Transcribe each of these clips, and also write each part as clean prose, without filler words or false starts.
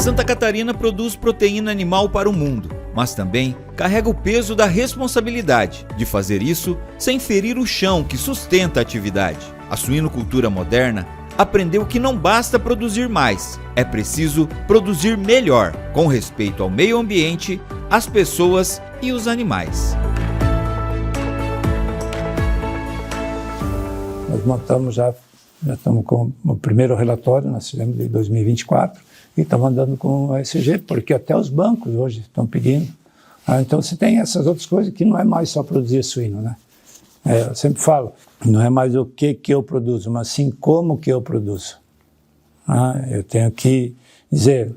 Santa Catarina produz proteína animal para o mundo, mas também carrega o peso da responsabilidade de fazer isso sem ferir o chão que sustenta a atividade. A suinocultura moderna aprendeu que não basta produzir mais, é preciso produzir melhor, com respeito ao meio ambiente, às pessoas e os animais. Nós montamos já estamos com o primeiro relatório, nós fizemos de 2024, e estamos andando com o ESG, porque até os bancos hoje estão pedindo. Então você tem essas outras coisas que não é mais só produzir suíno, né? Eu sempre falo, não é mais o que eu produzo, mas sim como que eu produzo. Eu tenho que dizer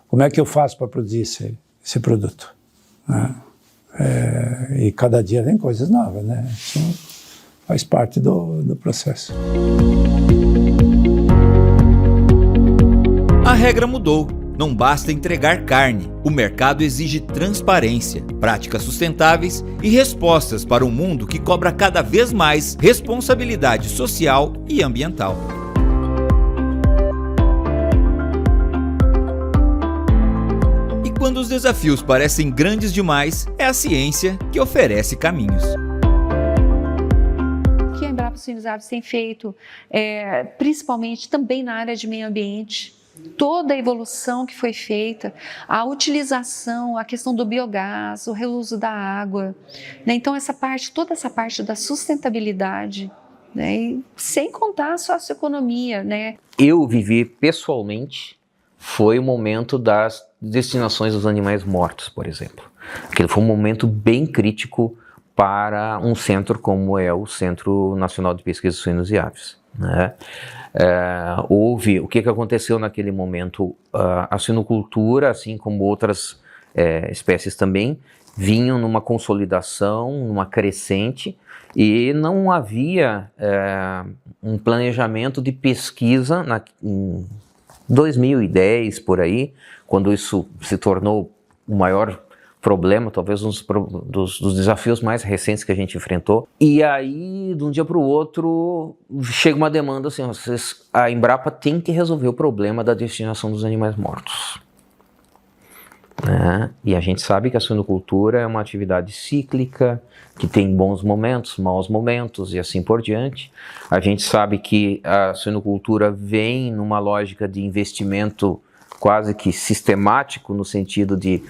como é que eu faço para produzir esse produto. E cada dia tem coisas novas, né? Isso faz parte do processo. A regra mudou. Não basta entregar carne. O mercado exige transparência, práticas sustentáveis e respostas para um mundo que cobra cada vez mais responsabilidade social e ambiental. E quando os desafios parecem grandes demais, é a ciência que oferece caminhos. O que a Embrapa Suínos Aves tem feito, principalmente também na área de meio ambiente, toda a evolução que foi feita, a utilização, a questão do biogás, o reuso da água, né? Então toda essa parte da sustentabilidade, né? E sem contar a socioeconomia, né? Eu vivi pessoalmente, foi o momento das destinações dos animais mortos, por exemplo. Aquele foi um momento bem crítico para um centro como é o Centro Nacional de Pesquisa de Suínos e Aves, né? O que aconteceu naquele momento? A suinocultura, assim como outras espécies também, vinham numa consolidação, numa crescente, e não havia um planejamento de pesquisa em 2010, por aí, quando isso se tornou o maior problema, talvez um dos desafios mais recentes que a gente enfrentou. E aí, de um dia para o outro, chega uma demanda assim, a Embrapa tem que resolver o problema da destinação dos animais mortos. E a gente sabe que a suinocultura é uma atividade cíclica, que tem bons momentos, maus momentos e assim por diante. A gente sabe que a suinocultura vem numa lógica de investimento quase que sistemático, no sentido de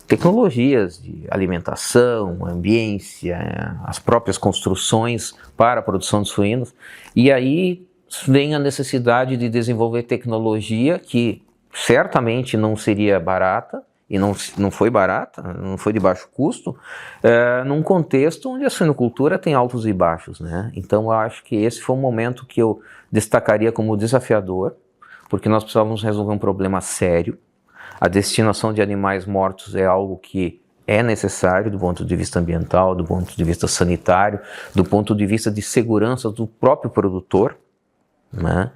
tecnologias de alimentação, ambiência, as próprias construções para a produção de suínos. E aí vem a necessidade de desenvolver tecnologia que certamente não seria barata, e não foi barata, não foi de baixo custo, num contexto onde a suinocultura tem altos e baixos, né? Então eu acho que esse foi um momento que eu destacaria como desafiador, porque nós precisávamos resolver um problema sério. A destinação de animais mortos é algo que é necessário do ponto de vista ambiental, do ponto de vista sanitário, do ponto de vista de segurança do próprio produtor, né?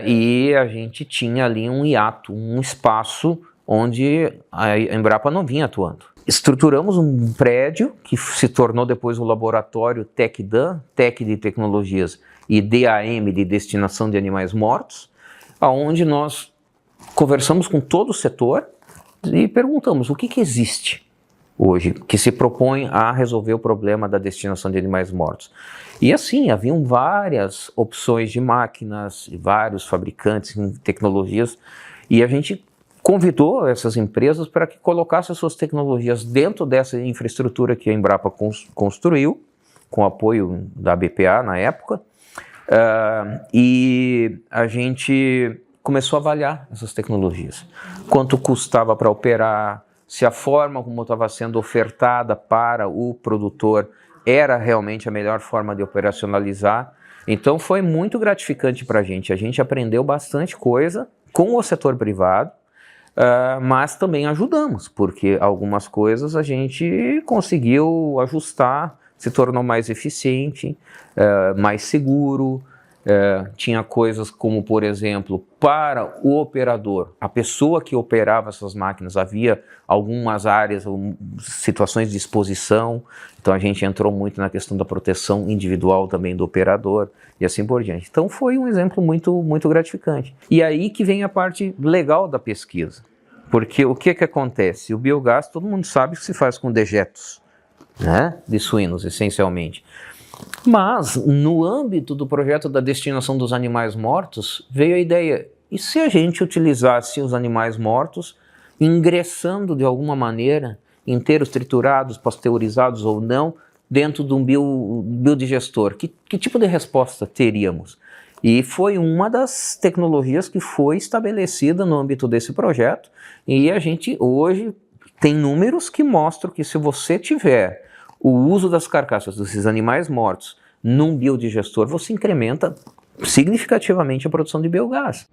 E a gente tinha ali um hiato, um espaço onde a Embrapa não vinha atuando. Estruturamos um prédio que se tornou depois o laboratório TecDan, Tec de Tecnologias, e DAM de Destinação de Animais Mortos, aonde nós conversamos com todo o setor e perguntamos o que existe hoje que se propõe a resolver o problema da destinação de animais mortos. E assim, haviam várias opções de máquinas, vários fabricantes em tecnologias, e a gente convidou essas empresas para que colocassem suas tecnologias dentro dessa infraestrutura que a Embrapa construiu, com apoio da BPA na época, e a gente começou a avaliar essas tecnologias. Quanto custava para operar, se a forma como estava sendo ofertada para o produtor era realmente a melhor forma de operacionalizar. Então foi muito gratificante para a gente aprendeu bastante coisa com o setor privado, mas também ajudamos, porque algumas coisas a gente conseguiu ajustar, se tornou mais eficiente, mais seguro, tinha coisas como, por exemplo, para o operador, a pessoa que operava essas máquinas, havia algumas áreas, situações de exposição, então a gente entrou muito na questão da proteção individual também do operador e assim por diante. Então foi um exemplo muito, muito gratificante. E aí que vem a parte legal da pesquisa, porque o que acontece? O biogás, todo mundo sabe que se faz com dejetos, né, de suínos, essencialmente. Mas, no âmbito do projeto da destinação dos animais mortos, veio a ideia, e se a gente utilizasse os animais mortos, ingressando de alguma maneira, inteiros, triturados, pasteurizados ou não, dentro de um biodigestor? Que tipo de resposta teríamos? E foi uma das tecnologias que foi estabelecida no âmbito desse projeto, e a gente hoje tem números que mostram que se você tiver o uso das carcaças desses animais mortos num biodigestor, você incrementa significativamente a produção de biogás.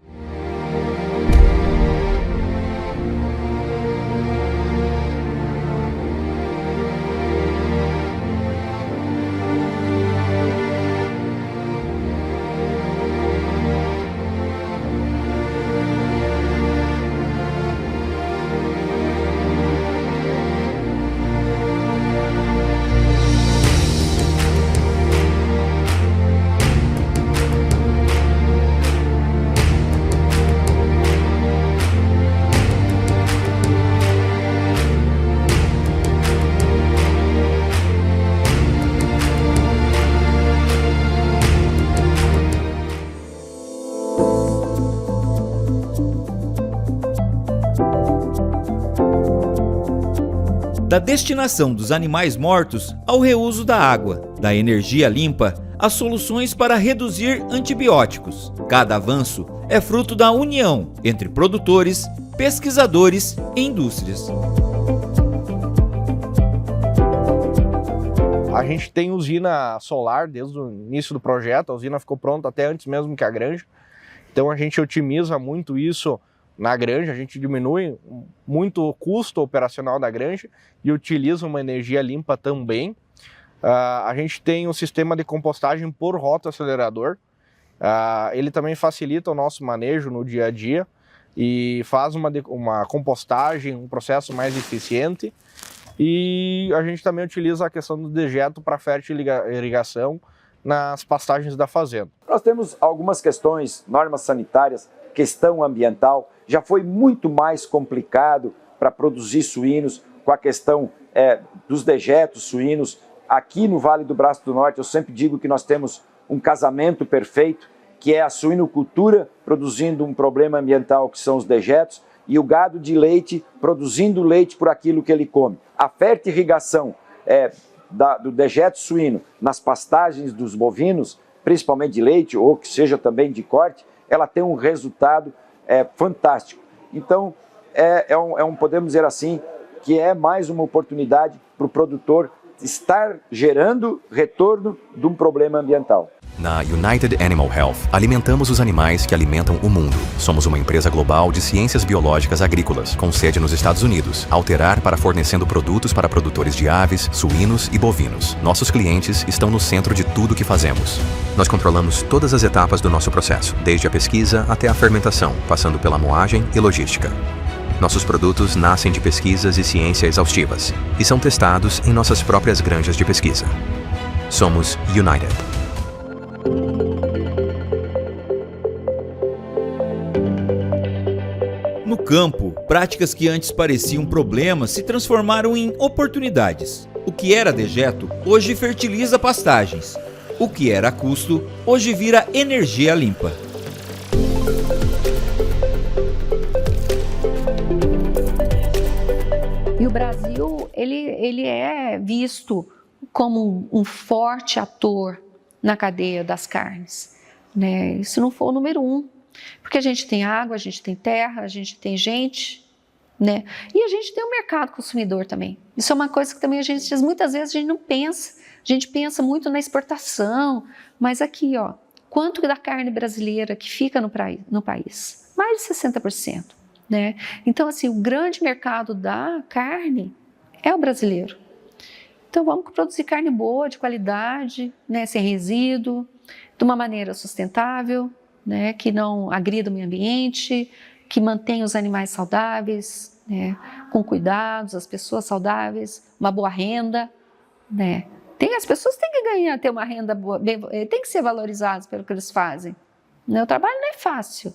Da destinação dos animais mortos ao reuso da água, da energia limpa às soluções para reduzir antibióticos. Cada avanço é fruto da união entre produtores, pesquisadores e indústrias. A gente tem usina solar desde o início do projeto, a usina ficou pronta até antes mesmo que a granja. Então a gente otimiza muito isso na granja, a gente diminui muito o custo operacional da granja e utiliza uma energia limpa também. A gente tem um sistema de compostagem por rotoacelerador. Ele também facilita o nosso manejo no dia a dia e faz uma compostagem, um processo mais eficiente. E a gente também utiliza a questão do dejeto para fertirrigação nas pastagens da fazenda. Nós temos algumas questões, normas sanitárias, questão ambiental. Já foi muito mais complicado para produzir suínos com a questão dos dejetos suínos. Aqui no Vale do Braço do Norte, eu sempre digo que nós temos um casamento perfeito, que é a suinocultura produzindo um problema ambiental, que são os dejetos, e o gado de leite produzindo leite por aquilo que ele come. A fertirrigação do dejeto suíno nas pastagens dos bovinos, principalmente de leite, ou que seja também de corte, ela tem um resultado fantástico. Então, podemos dizer assim, que é mais uma oportunidade para o produtor estar gerando retorno de um problema ambiental. Na United Animal Health, alimentamos os animais que alimentam o mundo. Somos uma empresa global de ciências biológicas agrícolas, com sede nos Estados Unidos, Alterar para fornecendo produtos para produtores de aves, suínos e bovinos. Nossos clientes estão no centro de tudo que fazemos. Nós controlamos todas as etapas do nosso processo, desde a pesquisa até a fermentação, passando pela moagem e logística. Nossos produtos nascem de pesquisas e ciência exaustivas e são testados em nossas próprias granjas de pesquisa. Somos United. No campo, práticas que antes pareciam problemas se transformaram em oportunidades. O que era dejeto, hoje fertiliza pastagens. O que era custo, hoje vira energia limpa. E o Brasil, ele é visto como um forte ator na cadeia das carnes, né? Se não for o número 1, porque a gente tem água, a gente tem terra, a gente tem gente, né? E a gente tem o mercado consumidor também. Isso é uma coisa que também muitas vezes a gente não pensa. A gente pensa muito na exportação, mas aqui, ó, quanto da carne brasileira que fica no país? Mais de 60%. Né? Então, assim, o grande mercado da carne é o brasileiro. Então, vamos produzir carne boa, de qualidade, né? Sem resíduo, de uma maneira sustentável, né, que não agrida o meio ambiente, que mantenha os animais saudáveis, né, com cuidados, as pessoas saudáveis, uma boa renda, né. As pessoas têm que ganhar, ter uma renda boa, tem que ser valorizadas pelo que eles fazem. Né, o trabalho não é fácil.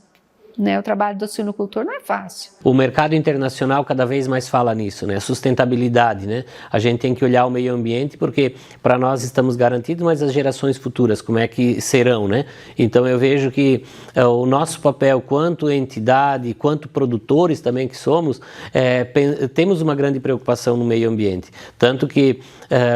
Né, o trabalho do suinocultor não é fácil. O mercado internacional cada vez mais fala nisso, né? Sustentabilidade, né? A gente tem que olhar o meio ambiente porque para nós estamos garantidos, mas as gerações futuras, como é que serão, né? Então eu vejo que o nosso papel quanto entidade, quanto produtores também que somos, temos uma grande preocupação no meio ambiente. Tanto que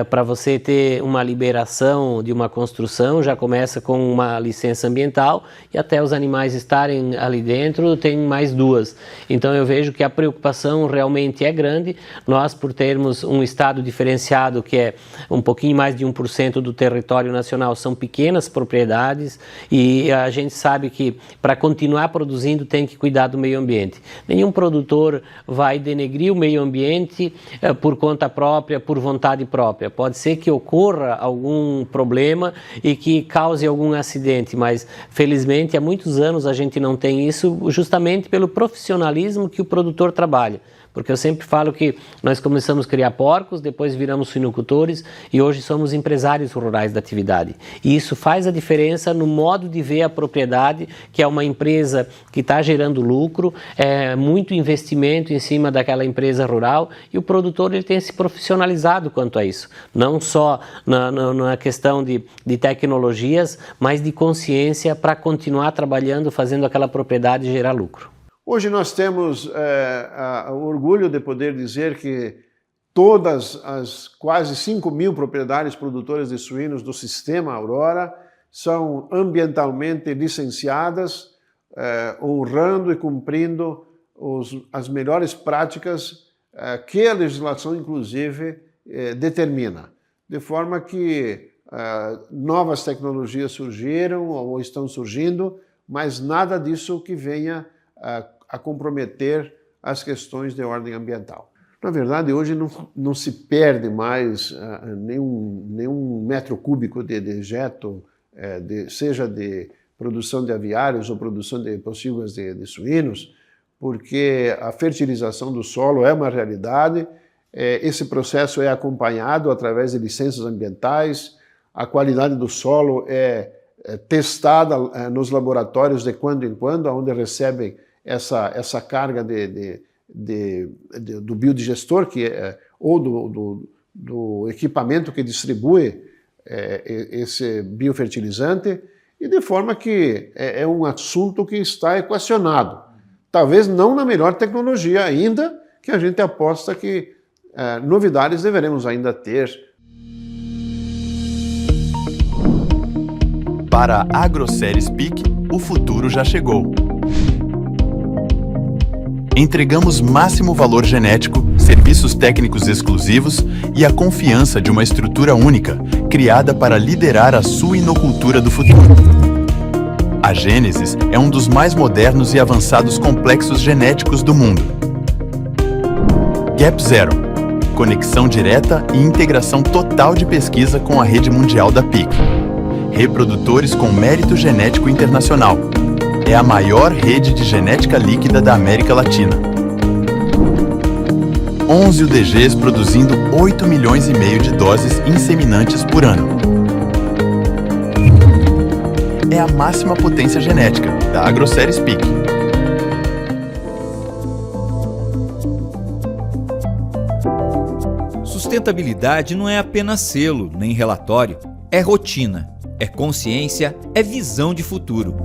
para você ter uma liberação de uma construção, já começa com uma licença ambiental e até os animais estarem ali dentro tem mais 2. Então eu vejo que a preocupação realmente é grande. Nós, por termos um estado diferenciado que é um pouquinho mais de 1% do território nacional, são pequenas propriedades e a gente sabe que para continuar produzindo tem que cuidar do meio ambiente. Nenhum produtor vai denegrir o meio ambiente por conta própria, por vontade própria. Pode ser que ocorra algum problema e que cause algum acidente, mas felizmente há muitos anos a gente não tem isso justamente pelo profissionalismo que o produtor trabalha. Porque eu sempre falo que nós começamos a criar porcos, depois viramos suinocultores e hoje somos empresários rurais da atividade. E isso faz a diferença no modo de ver a propriedade, que é uma empresa que está gerando lucro, muito investimento em cima daquela empresa rural e o produtor ele tem se profissionalizado quanto a isso. Não só na questão de tecnologias, mas de consciência para continuar trabalhando, fazendo aquela propriedade gerar lucro. Hoje nós temos o orgulho de poder dizer que todas as quase 5.000 propriedades produtoras de suínos do sistema Aurora são ambientalmente licenciadas, honrando e cumprindo as melhores práticas que a legislação, inclusive, determina. De forma que novas tecnologias surgiram ou estão surgindo, mas nada disso que venha a comprometer as questões de ordem ambiental. Na verdade, hoje não se perde mais nenhum metro cúbico de dejeto, seja de produção de aviários ou produção de pocilgas de suínos, porque a fertilização do solo é uma realidade, esse processo é acompanhado através de licenças ambientais, a qualidade do solo é testada nos laboratórios de quando em quando, onde recebem essa carga do biodigestor ou do equipamento que distribui esse biofertilizante, e de forma que é um assunto que está equacionado. Talvez não na melhor tecnologia ainda, que a gente aposta que novidades deveremos ainda ter. Para a AgroSéries PIC, o futuro já chegou. Entregamos máximo valor genético, serviços técnicos exclusivos e a confiança de uma estrutura única, criada para liderar a suinocultura do futuro. A Gênesis é um dos mais modernos e avançados complexos genéticos do mundo. Gap Zero, conexão direta e integração total de pesquisa com a rede mundial da PIC. Reprodutores com mérito genético internacional. É a maior rede de genética líquida da América Latina. 11 UDGs produzindo 8,5 milhões de doses inseminantes por ano. É a máxima potência genética da AgroSéries PIC. Sustentabilidade não é apenas selo, nem relatório. É rotina, é consciência, é visão de futuro.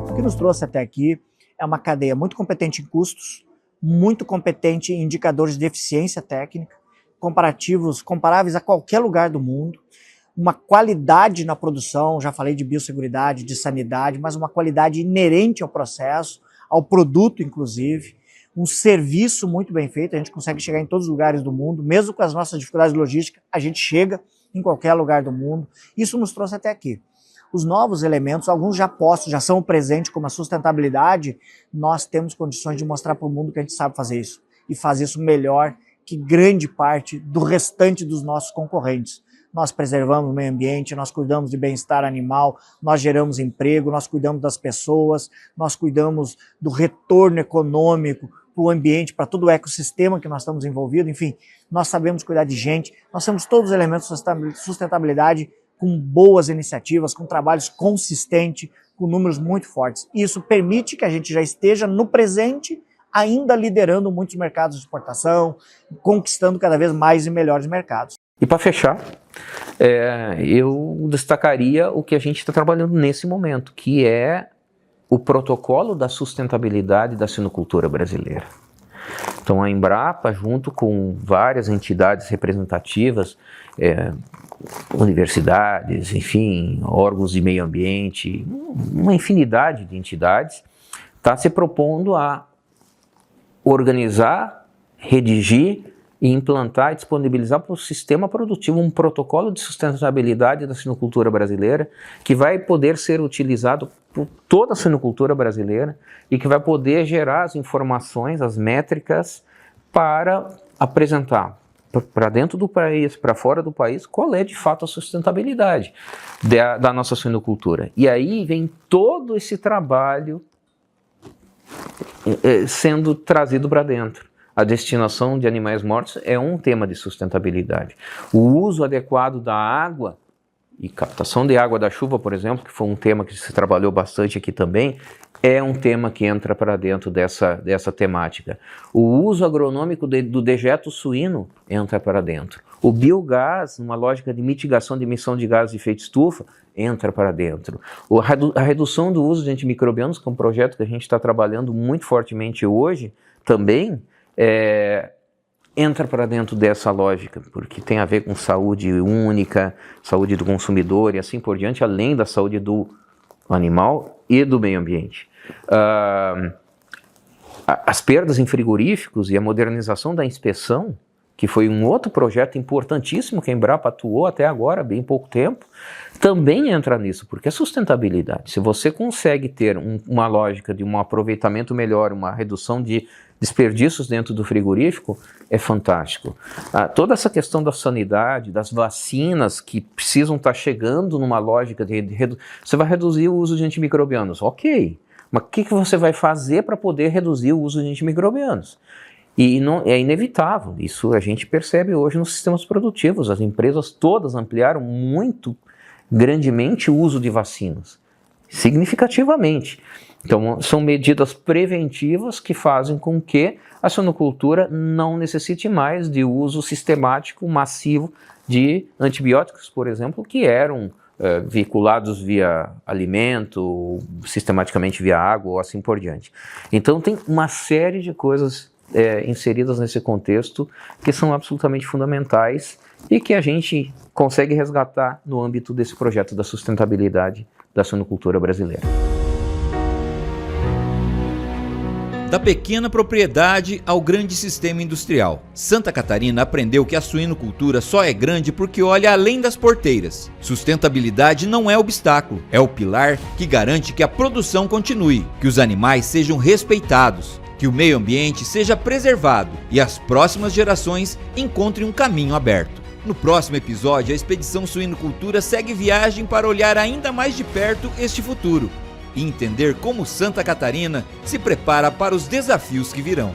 O que nos trouxe até aqui é uma cadeia muito competente em custos, muito competente em indicadores de eficiência técnica, comparáveis a qualquer lugar do mundo, uma qualidade na produção, já falei de biosseguridade, de sanidade, mas uma qualidade inerente ao processo, ao produto inclusive, um serviço muito bem feito, a gente consegue chegar em todos os lugares do mundo, mesmo com as nossas dificuldades logísticas, a gente chega em qualquer lugar do mundo, isso nos trouxe até aqui. Os novos elementos, alguns já postos, já são presentes, como a sustentabilidade, nós temos condições de mostrar para o mundo que a gente sabe fazer isso, e fazer isso melhor que grande parte do restante dos nossos concorrentes. nós preservamos o meio ambiente, nós cuidamos de bem-estar animal, nós geramos emprego, nós cuidamos das pessoas, nós cuidamos do retorno econômico para o ambiente, para todo o ecossistema que nós estamos envolvidos, enfim, nós sabemos cuidar de gente, nós temos todos os elementos de sustentabilidade com boas iniciativas, com trabalhos consistentes, com números muito fortes. Isso permite que a gente já esteja no presente, ainda liderando muitos mercados de exportação, conquistando cada vez mais e melhores mercados. E para fechar, eu destacaria o que a gente está trabalhando nesse momento, que é o protocolo da sustentabilidade da suinocultura brasileira. Então a Embrapa, junto com várias entidades representativas, universidades, enfim, órgãos de meio ambiente, uma infinidade de entidades, está se propondo a organizar, redigir e implantar e disponibilizar para o sistema produtivo um protocolo de sustentabilidade da suinocultura brasileira que vai poder ser utilizado por toda a suinocultura brasileira e que vai poder gerar as informações, as métricas para apresentar para dentro do país, para fora do país, qual é de fato a sustentabilidade da nossa suinocultura. E aí vem todo esse trabalho sendo trazido para dentro. A destinação de animais mortos é um tema de sustentabilidade. O uso adequado da água e captação de água da chuva, por exemplo, que foi um tema que se trabalhou bastante aqui também, é um tema que entra para dentro dessa temática. O uso agronômico do dejeto suíno entra para dentro. O biogás, numa lógica de mitigação de emissão de gases de efeito estufa, entra para dentro. A redução do uso de antimicrobianos, que é um projeto que a gente está trabalhando muito fortemente hoje, também entra para dentro dessa lógica, porque tem a ver com saúde única, saúde do consumidor e assim por diante, além da saúde do animal e do meio ambiente. As perdas em frigoríficos e a modernização da inspeção, que foi um outro projeto importantíssimo que a Embrapa atuou até agora, bem pouco tempo, também entra nisso, porque é sustentabilidade. Se você consegue ter uma lógica de um aproveitamento melhor, uma redução de desperdícios dentro do frigorífico, é fantástico. Toda essa questão da sanidade, das vacinas que precisam estar chegando numa lógica você vai reduzir o uso de antimicrobianos, ok, mas o que você vai fazer para poder reduzir o uso de antimicrobianos? E não, é inevitável, isso a gente percebe hoje nos sistemas produtivos, as empresas todas ampliaram muito grandemente o uso de vacinas, significativamente. Então, são medidas preventivas que fazem com que a suinocultura não necessite mais de uso sistemático, massivo de antibióticos, por exemplo, que eram veiculados via alimento, sistematicamente via água ou assim por diante. Então, tem uma série de coisas inseridas nesse contexto que são absolutamente fundamentais e que a gente consegue resgatar no âmbito desse projeto da sustentabilidade da suinocultura brasileira. Da pequena propriedade ao grande sistema industrial, Santa Catarina aprendeu que a suinocultura só é grande porque olha além das porteiras. Sustentabilidade não é obstáculo, é o pilar que garante que a produção continue, que os animais sejam respeitados, que o meio ambiente seja preservado e as próximas gerações encontrem um caminho aberto. No próximo episódio, a Expedição Suinocultura segue viagem para olhar ainda mais de perto este futuro e entender como Santa Catarina se prepara para os desafios que virão.